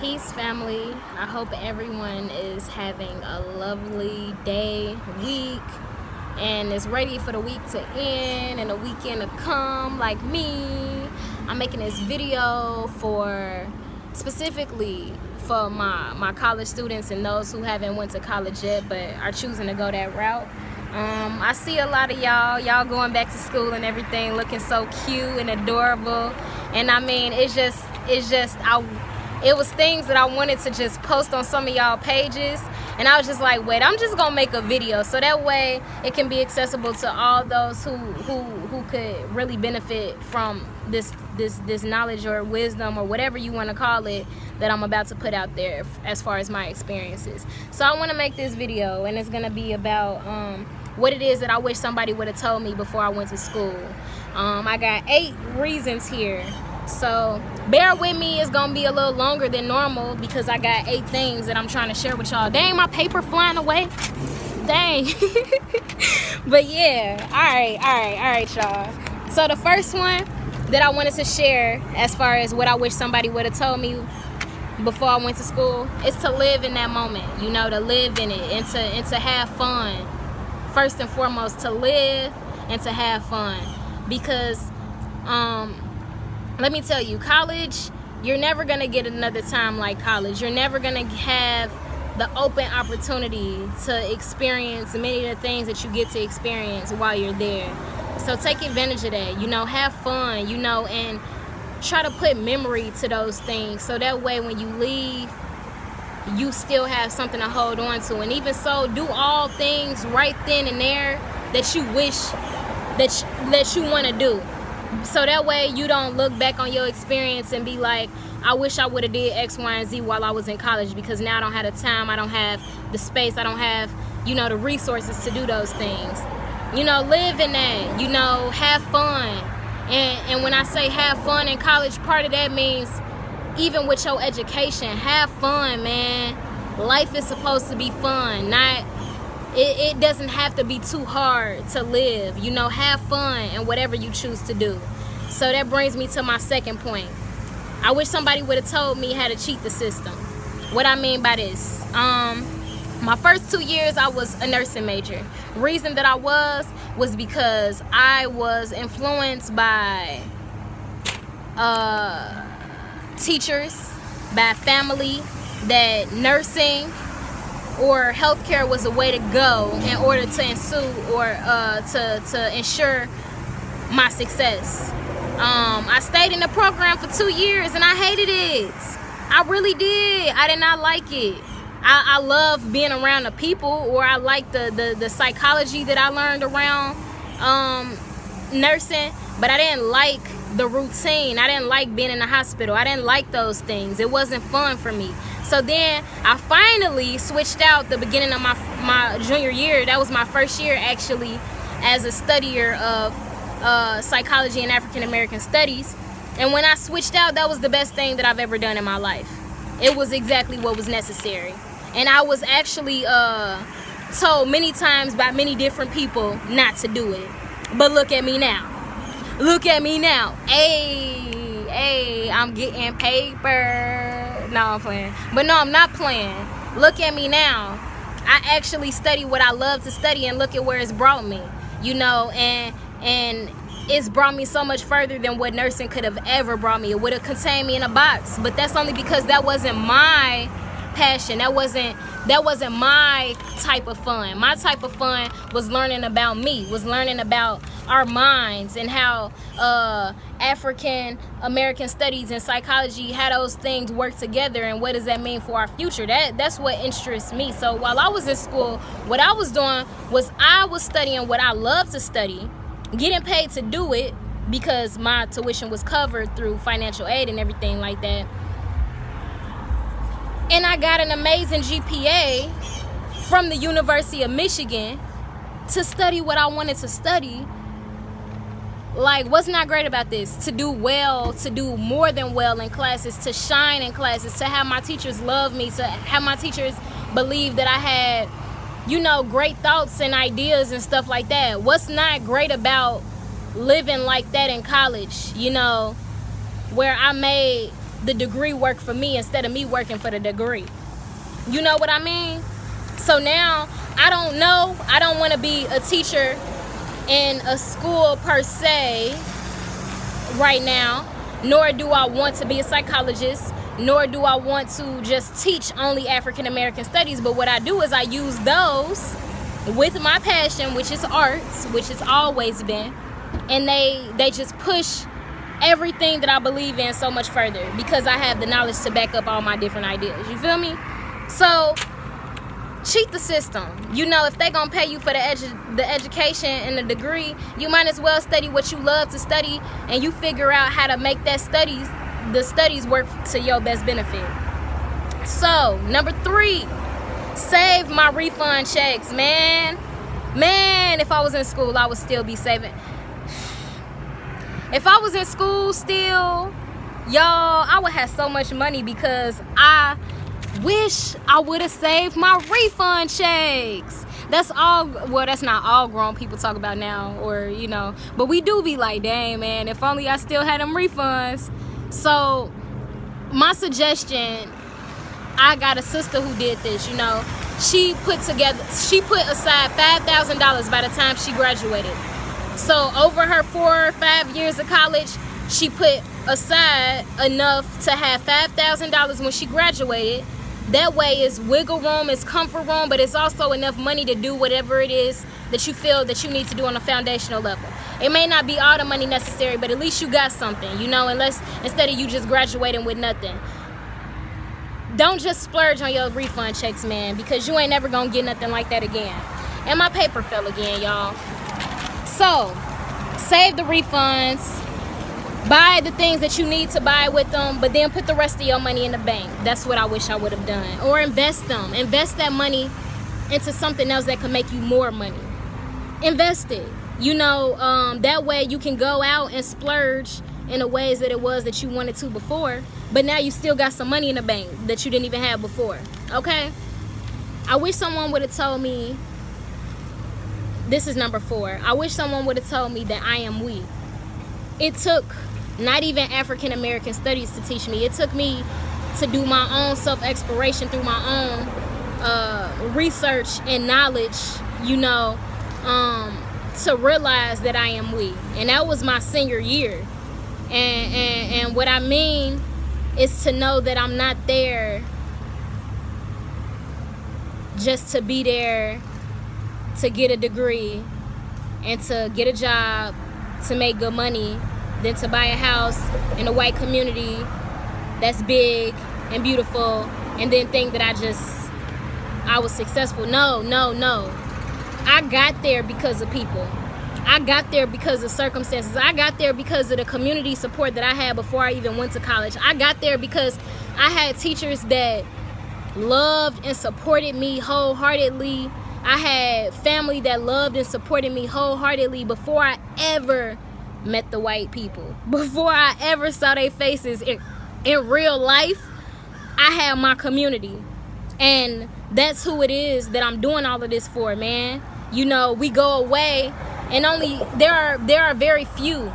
Peace, family. I hope everyone is having a lovely day, week, and is ready for the week to end and the weekend to come like me. I'm making this video specifically for my college students and those who haven't went to college yet but are choosing to go that route. I see a lot of y'all going back to school and everything, looking so cute and adorable, and I mean, it was things that I wanted to just post on some of y'all pages, and I was just like, wait, I'm just gonna make a video so that way it can be accessible to all those who could really benefit from this knowledge or wisdom or whatever you want to call it that I'm about to put out there as far as my experiences. So I want to make this video, and it's gonna be about what it is that I wish somebody would have told me before I went to school. I got 8 reasons here, so bear with me. It's gonna be a little longer than normal because I got 8 things that I'm trying to share with y'all. Dang, my paper flying away. Dang. But yeah, all right, y'all. So the first one that I wanted to share as far as what I wish somebody would have told me before I went to school is to live in that moment, you know, to live in it and to have fun. First and foremost, to live and to have fun, because let me tell you, college, you're never gonna get another time like college. You're never gonna have the open opportunity to experience many of the things that you get to experience while you're there. So take advantage of that, you know, have fun, you know, and try to put memory to those things so that way when you leave, you still have something to hold on to. And even so, do all things right then and there that you wish that you want to do, so that way you don't look back on your experience and be like, I wish I would have did X, Y, and Z while I was in college, because now I don't have the time, I don't have the space, I don't have, you know, the resources to do those things. You know, live in that, you know, have fun. And when I say have fun in college, part of that means even with your education, have fun, man. Life is supposed to be fun, it doesn't have to be too hard to live. You know, have fun in whatever you choose to do. So that brings me to my second point. I wish somebody would have told me how to cheat the system. What I mean by this, my first 2 years I was a nursing major. Reason that I was because I was influenced by teachers, by family, that nursing or healthcare was a way to go in order to ensure my success. I stayed in the program for 2 years and I hated it. I really did. I did not like it. I love being around the people, or I like the psychology that I learned around nursing, but I didn't like the routine. I didn't like being in the hospital. I didn't like those things. It wasn't fun for me. So then I finally switched out the beginning of my junior year. That was my first year actually as a studier of psychology and African American studies. And when I switched out, that was the best thing that I've ever done in my life. It was exactly what was necessary. And I was actually told many times by many different people not to do it. But look at me now. Look at me now. Hey, I'm getting paper. No, I'm playing. But no, I'm not playing. Look at me now. I actually study what I love to study, and look at where it's brought me. You know, and it's brought me so much further than what nursing could have ever brought me. It would have contained me in a box, but that's only because that wasn't my passion. That wasn't my type of fun. My type of fun was learning about me, was learning about our minds and how African American studies and psychology, how those things work together, and what does that mean for our future. That's what interests me. So while I was in school, what I was doing was I was studying what I love to study, getting paid to do it because my tuition was covered through financial aid and everything like that. And I got an amazing GPA from the University of Michigan to study what I wanted to study. Like, what's not great about this? To do well, to do more than well in classes, to shine in classes, to have my teachers love me, to have my teachers believe that I had, you know, great thoughts and ideas and stuff like that. What's not great about living like that in college, you know, where I made the degree work for me instead of me working for the degree. You know what I mean? So now I don't know. I don't want to be a teacher in a school per se right now, nor do I want to be a psychologist, nor do I want to just teach only African American studies. But what I do is I use those with my passion, which is arts, which has always been, and they just push everything that I believe in so much further because I have the knowledge to back up all my different ideas. You feel me? So cheat the system. You know, if they gonna pay you for the education and the degree, you might as well study what you love to study, and you figure out how to make the studies work to your best benefit. So number 3, save my refund checks, man. If I was in school, I would still be saving. If I was in school still, y'all, I would have so much money because I wish I would have saved my refund checks. That's all. Well, that's not all grown people talk about now, or you know, but we do be like, dang man, if only I still had them refunds. So my suggestion, I got a sister who did this. You know, she put aside $5,000 by the time she graduated. So over her 4 or 5 years of college, she put aside enough to have $5,000 when she graduated. That way it's wiggle room, it's comfort room, but it's also enough money to do whatever it is that you feel that you need to do on a foundational level. It may not be all the money necessary, but at least you got something, you know, instead of you just graduating with nothing. Don't just splurge on your refund checks, man, because you ain't never gonna get nothing like that again. And my paper fell again, y'all. So, save the refunds. Buy the things that you need to buy with them, but then put the rest of your money in the bank. That's what I wish I would have done. Or invest them. Invest that money into something else that can make you more money. Invest it. You know, that way you can go out and splurge in the ways that it was that you wanted to before, but now you still got some money in the bank that you didn't even have before. Okay? I wish someone would have told me, this is number 4. I wish someone would have told me that I am we. It took not even African American studies to teach me. It took me to do my own self-exploration through my own research and knowledge, you know, to realize that I am we. And that was my senior year. And what I mean is to know that I'm not there just to be there to get a degree and to get a job, to make good money, then to buy a house in a white community that's big and beautiful, and then think that I was successful. No. I got there because of people. I got there because of circumstances. I got there because of the community support that I had before I even went to college. I got there because I had teachers that loved and supported me wholeheartedly. I had family that loved and supported me wholeheartedly before I ever met the white people. Before I ever saw their faces in real life, I had my community. And that's who it is that I'm doing all of this for, man. You know, we go away and there are very few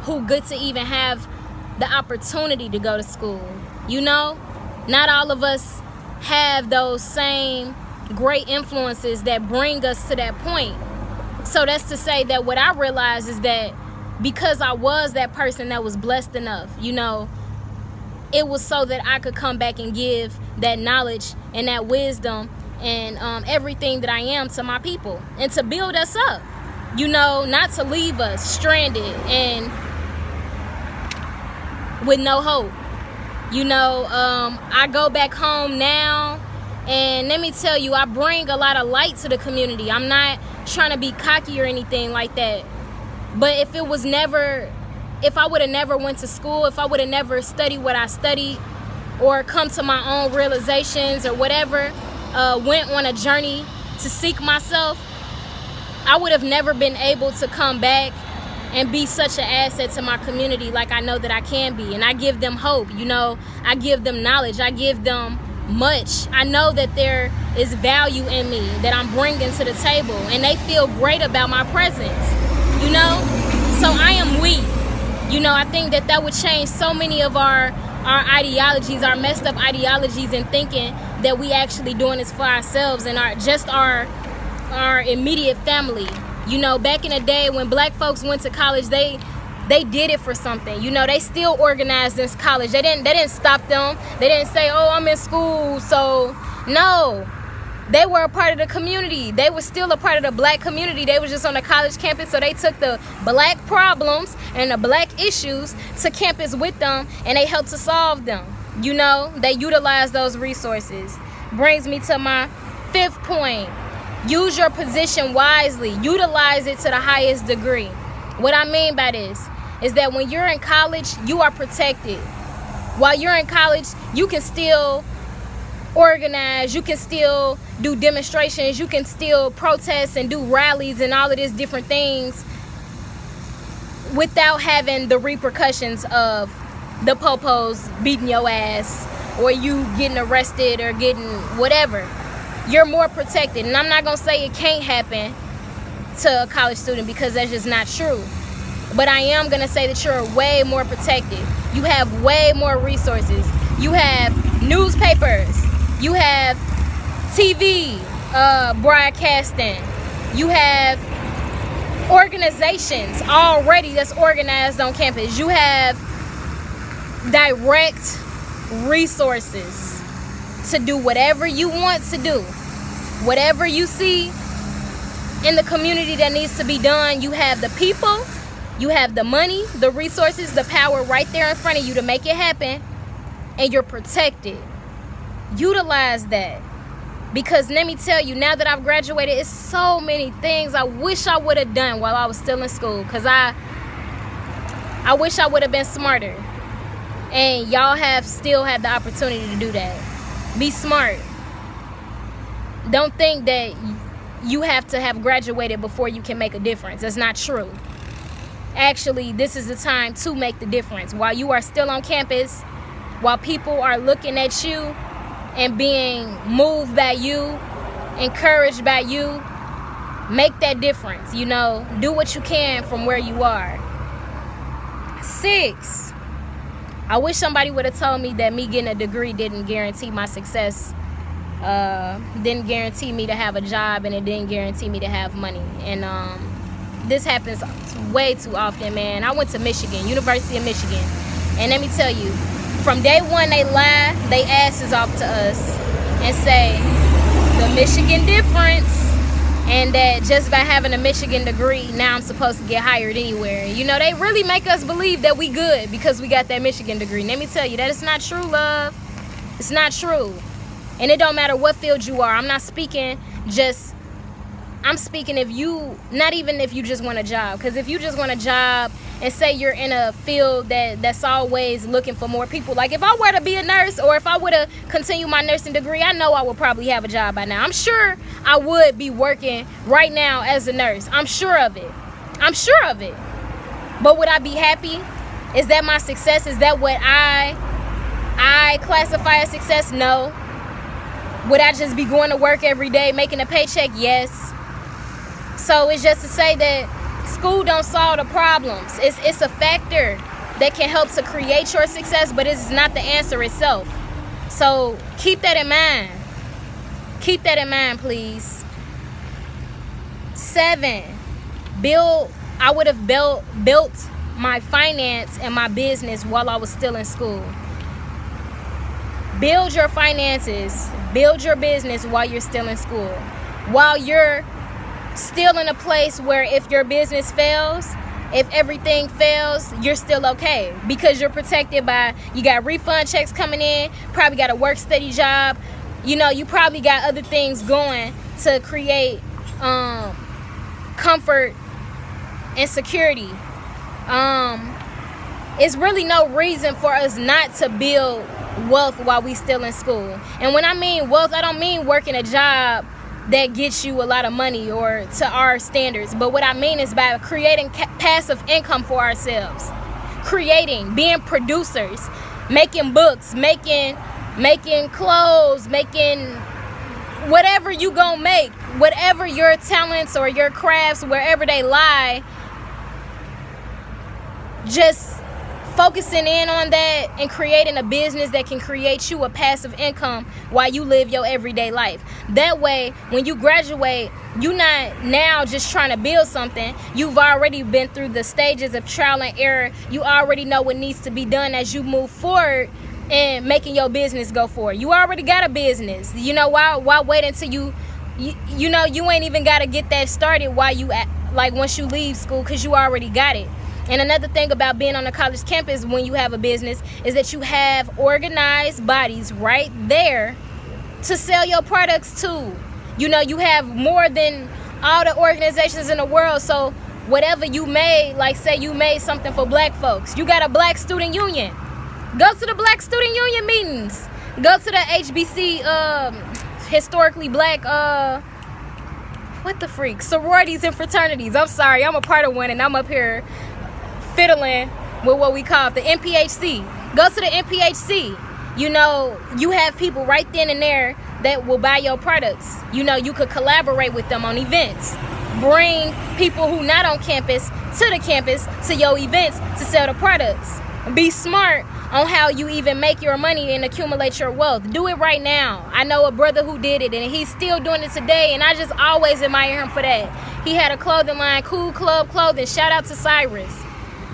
who get to even have the opportunity to go to school. You know, not all of us have those same great influences that bring us to that point. So that's to say that what I realized is that because I was that person that was blessed enough, you know, it was so that I could come back and give that knowledge and that wisdom and everything that I am to my people, and to build us up, you know, not to leave us stranded and with no hope. You know, I go back home now, and let me tell you, I bring a lot of light to the community. I'm not trying to be cocky or anything like that. But if I would have never went to school, if I would have never studied what I studied, or come to my own realizations or whatever, went on a journey to seek myself, I would have never been able to come back and be such an asset to my community like I know that I can be. And I give them hope, you know, I give them knowledge, I give them much. I know that there is value in me that I'm bringing to the table, and they feel great about my presence, you know. So I am we. You know, I think that would change so many of our our ideologies, our messed up ideologies, and thinking that we actually doing this for ourselves and our immediate family. You know, back in the day when black folks went to college, they did it for something. You know, they still organized this college. They didn't stop them. They didn't say, oh, I'm in school, so no. They were a part of the community. They were still a part of the black community. They were just on the college campus, so they took the black problems and the black issues to campus with them, and they helped to solve them. You know, they utilized those resources. Brings me to my 5th point. Use your position wisely. Utilize it to the highest degree. What I mean by this is that when you're in college, you are protected. While you're in college, you can still organize, you can still do demonstrations, you can still protest and do rallies and all of these different things without having the repercussions of the popos beating your ass or you getting arrested or getting whatever. You're more protected. And I'm not gonna say it can't happen to a college student, because that's just not true. But I am gonna say that you're way more protected. You have way more resources. You have newspapers. You have TV broadcasting. You have organizations already that's organized on campus. You have direct resources to do whatever you want to do. Whatever you see in the community that needs to be done, you have the people, you have the money, the resources, the power right there in front of you to make it happen, and you're protected. Utilize that, because let me tell you, now that I've graduated, it's so many things I wish I would have done while I was still in school, because I wish I would have been smarter, and y'all still have the opportunity to do that. Be smart. Don't think that you have to have graduated before you can make a difference. That's not true. Actually, this is the time to make the difference. While you are still on campus, while people are looking at you and being moved by you, encouraged by you, make that difference. You know, do what you can from where you are. 6, I wish somebody would have told me that me getting a degree didn't guarantee my success, didn't guarantee me to have a job, and it didn't guarantee me to have money. And this happens way too often, man. I went to Michigan, University of Michigan, and let me tell you, from day one they lie they asses off to us and say the Michigan difference, and that just by having a Michigan degree, now I'm supposed to get hired anywhere. You know, they really make us believe that we good because we got that Michigan degree. And let me tell you, that is not true, love. It's not true. And it don't matter what field you are. I'm not speaking just, I'm speaking if you, not even if you just want a job. Because if you just want a job and say you're in a field that's always looking for more people. Like if I were to be a nurse, or if I were to continue my nursing degree, I know I would probably have a job by now. I'm sure I would be working right now as a nurse. I'm sure of it. I'm sure of it. But would I be happy? Is that my success? Is that what I classify as success? No. Would I just be going to work every day making a paycheck? Yes. So it's just to say that school don't solve the problems. It's a factor that can help to create your success, but it's not the answer itself. So keep that in mind. Keep that in mind, please. 7, I would have built my finance and my business while I was still in school. Build your finances, build your business while you're still in school. While you're still in a place where if your business fails, if everything fails, you're still okay, because you're protected by, you got refund checks coming in, probably got a work steady job, you know, you probably got other things going to create comfort and security. It's really no reason for us not to build wealth while we still in school. And when I mean wealth, I don't mean working a job that gets you a lot of money or to our standards, but what I mean is by creating passive income for ourselves, being producers, making books, making clothes, making whatever you gonna make, whatever your talents or your crafts, wherever they lie, just focusing in on that and creating a business that can create you a passive income while you live your everyday life. That way, when you graduate, you're not now just trying to build something. You've already been through the stages of trial and error. You already know what needs to be done as you move forward and making your business go forward. You already got a business. You know, why wait until you know, you ain't even got to get that started while you at, like, once you leave school, because you already got it. And another thing about being on a college campus when you have a business is that you have organized bodies right there to sell your products to. You know, you have more than all the organizations in the world. So whatever you made, like say you made something for black folks, you got a black student union. Go to the black student union meetings. Go to the HBC, historically black, what the freak? Sororities and fraternities. I'm sorry, I'm a part of one and I'm up here fiddling with what we call the NPHC. Go to the NPHC. You know, you have people right then and there that will buy your products. You know, you could collaborate with them on events. Bring people who not on campus to the campus to your events to sell the products. Be smart on how you even make your money and accumulate your wealth. Do it right now. I know a brother who did it and he's still doing it today, and I just always admire him for that. He had a clothing line, Cool Club Clothing. Shout out to Cyrus.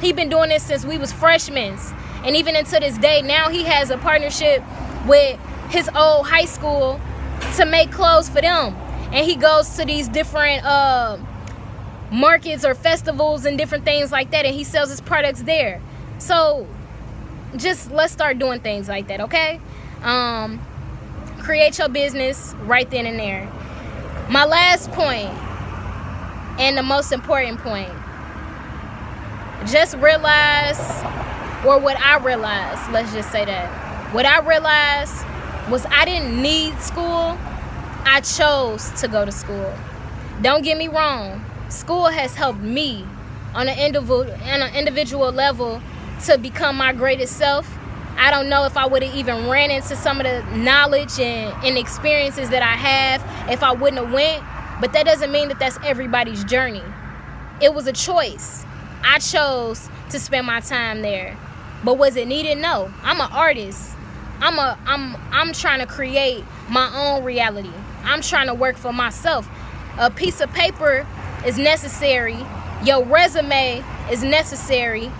He been doing this since we was freshmen, and even into this day, now he has a partnership with his old high school to make clothes for them. And he goes to these different markets or festivals and different things like that, and he sells his products there. So just let's start doing things like that, okay? Create your business right then and there. My last point, and the most important point, just realize, or what I realized, let's just say that. What I realized was I didn't need school. I chose to go to school. Don't get me wrong. School has helped me on an individual level to become my greatest self. I don't know if I would have even ran into some of the knowledge and experiences that I have if I wouldn't have went. But that doesn't mean that that's everybody's journey. It was a choice. I chose to spend my time there. But was it needed? No. I'm an artist. I'm trying to create my own reality. I'm trying to work for myself. A piece of paper is necessary. Your resume is necessary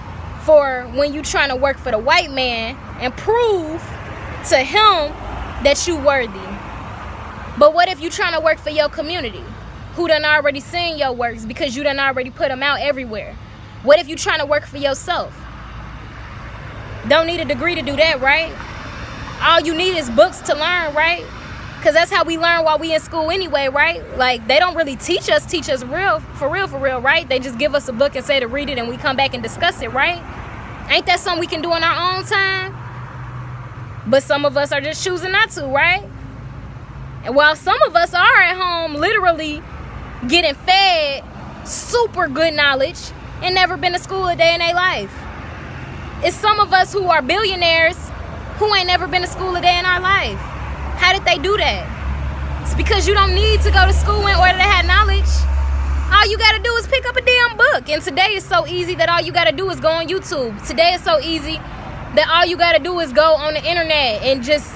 for when you're trying to work for the white man and prove to him that you worthy. But what if you're trying to work for your community who done already seen your works because you done already put them out everywhere? What if you're trying to work for yourself? Don't need a degree to do that, right? All you need is books to learn, right? Because that's how we learn while we in school anyway, right? Like, they don't really teach us for real, right? They just give us a book and say to read it and we come back and discuss it, right? Ain't that something we can do in our own time? But some of us are just choosing not to, right? And while some of us are at home literally getting fed super good knowledge and never been to school a day in their life. It's some of us who are billionaires who ain't never been to school a day in our life. How did they do that? It's because you don't need to go to school in order to have knowledge. All you gotta do is pick up a damn book. And today is so easy that all you gotta do is go on YouTube. Today is so easy that all you gotta do is go on the internet and just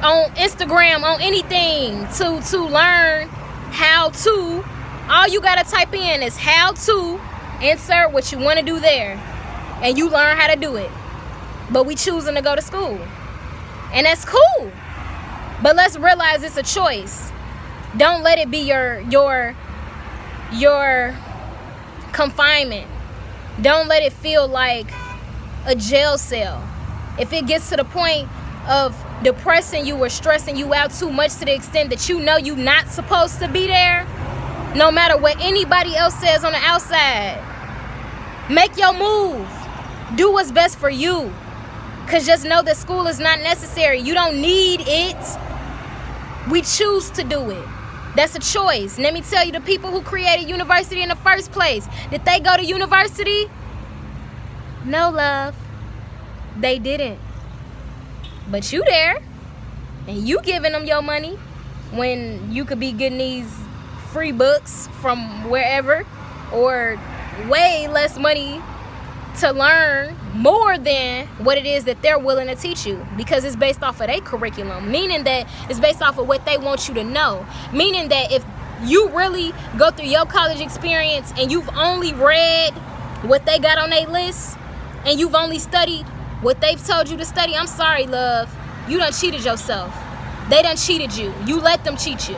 on Instagram, on anything to learn how to. All you gotta type in is how to, insert what you wanna do there, and you learn how to do it. But we choosing to go to school. And that's cool. But let's realize it's a choice. Don't let it be your confinement. Don't let it feel like a jail cell. If it gets to the point of depressing you or stressing you out too much to the extent that you know you're not supposed to be there, no matter what anybody else says on the outside, make your move. Do what's best for you. Because just know that school is not necessary. You don't need it. We choose to do it. That's a choice. Let me tell you, the people who created university in the first place, did they go to university? No, love. They didn't. But you there. And you giving them your money when you could be getting these free books from wherever, or way less money to learn more than what it is that they're willing to teach you, because it's based off of their curriculum, meaning that it's based off of what they want you to know, meaning that if you really go through your college experience and you've only read what they got on their list and you've only studied what they've told you to study, I'm sorry, love, you done cheated yourself. They done cheated you. You let them cheat you.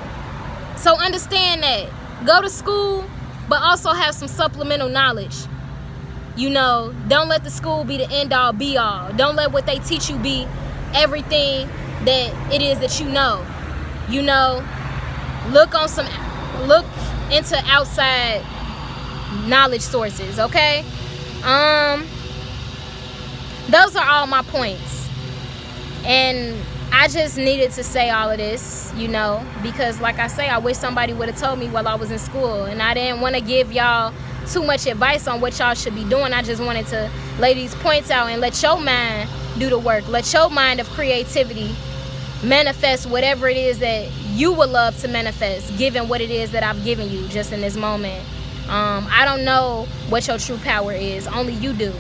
So understand that. Go to school, but also have some supplemental knowledge. You know, don't let the school be the end all be all. Don't let what they teach you be everything that it is that you know. You know, look into outside knowledge sources, okay? Those are all my points. And I just needed to say all of this, you know, because like I say, I wish somebody would have told me while I was in school, and I didn't want to give y'all too much advice on what y'all should be doing. I just wanted to lay these points out and let your mind do the work. Let your mind of creativity manifest whatever it is that you would love to manifest, given what it is that I've given you just in this moment. I don't know what your true power is. Only you do.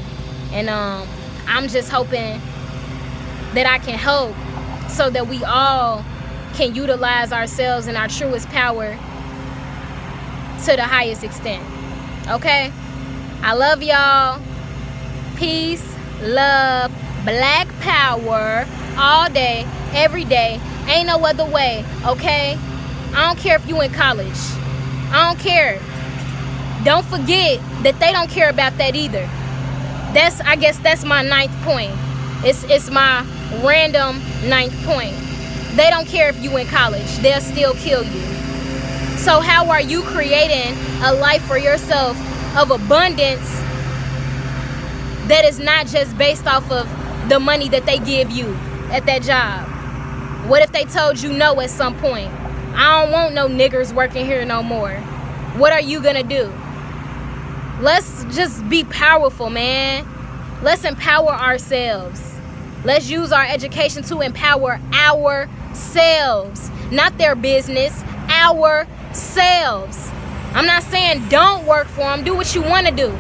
And I'm just hoping that I can help so that we all can utilize ourselves and our truest power to the highest extent. Okay? I love y'all. Peace, love, black power all day, every day. Ain't no other way, okay? I don't care if you in college. I don't care. Don't forget that they don't care about that either. I guess that's my 9th point. It's my random 9th point. They don't care if you in college. They'll still kill you. So how are you creating a life for yourself of abundance that is not just based off of the money that they give you at that job? What if they told you no at some point? I don't want no niggers working here no more. What are you gonna do? Let's just be powerful, man. Let's empower ourselves. Let's use our education to empower ourselves, not their business, ourselves. I'm not saying don't work for them. Do what you want to do.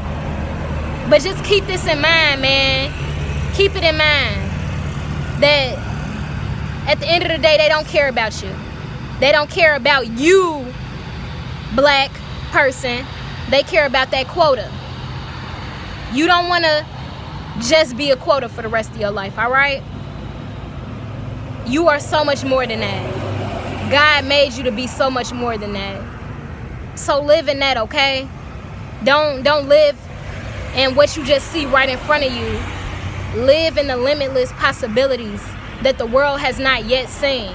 But just keep this in mind, man. Keep it in mind that at the end of the day, they don't care about you. They don't care about you, black person. They care about that quota. You don't want to just be a quota for the rest of your life, all right? You are so much more than that. God made you to be so much more than that. So live in that, okay? Don't live in what you just see right in front of you. Live in the limitless possibilities that the world has not yet seen,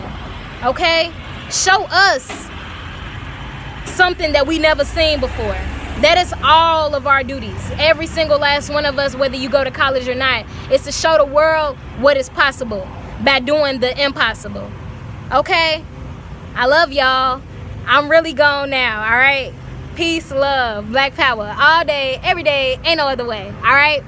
okay? Show us something that we never seen before. That is all of our duties. Every single last one of us, whether you go to college or not, is to show the world what is possible by doing the impossible. Okay? I love y'all. I'm really gone now, all right? Peace, love, black power, all day, every day, ain't no other way, all right?